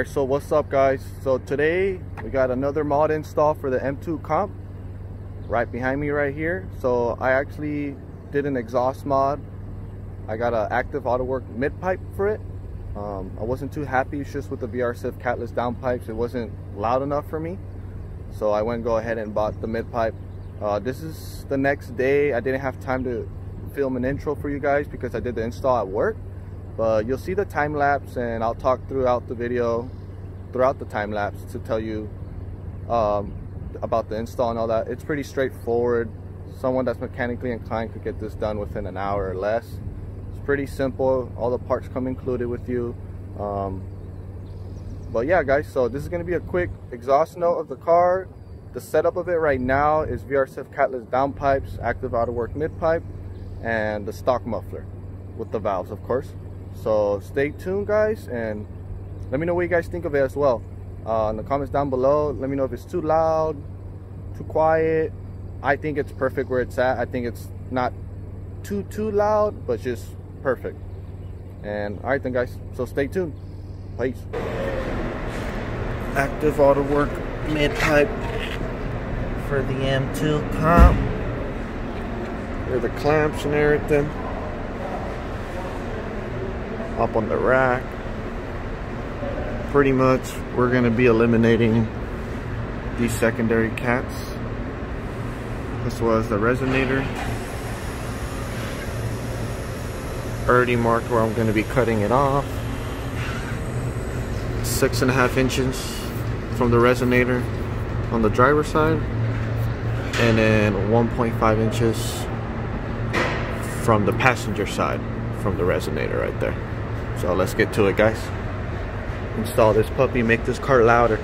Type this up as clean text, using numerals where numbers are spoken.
So what's up guys? So today we got another mod install for the M2 comp right behind me right here. So I actually did an exhaust mod. I got an active Autowerks Midpipe for it. I wasn't too happy just with the VRSIF catless downpipes. It wasn't loud enough for me, so I went go ahead and bought the Midpipe. This is the next day. I didn't have time to film an intro for you guys because I did the install at work. But you'll see the time lapse, and I'll talk throughout the video, throughout the time lapse, to tell you about the install and all that. It's pretty straightforward. Someone that's mechanically inclined could get this done within an hour or less. It's pretty simple. All the parts come included with you. But yeah, guys, so this is going to be a quick exhaust note of the car. The setup of it right now is VRSIF catless downpipes, active Autowerks Midpipe, and the stock muffler with the valves, of course. So stay tuned guys, and let me know what you guys think of it as well in the comments down below. Let me know if it's too loud, too quiet. I think it's perfect where it's at. I think it's not too loud, but just perfect. And all right then guys, so stay tuned. Peace. Active Autowerks Midpipe for the M2 comp. Here are the clamps and everything. Up on the rack. Pretty much we're going to be eliminating these secondary cats as well as the resonator. Already marked where I'm going to be cutting it off. 6.5 inches from the resonator on the driver's side, and then 1.5 inches from the passenger side from the resonator right there. So let's get to it guys. Install this puppy, make this car louder.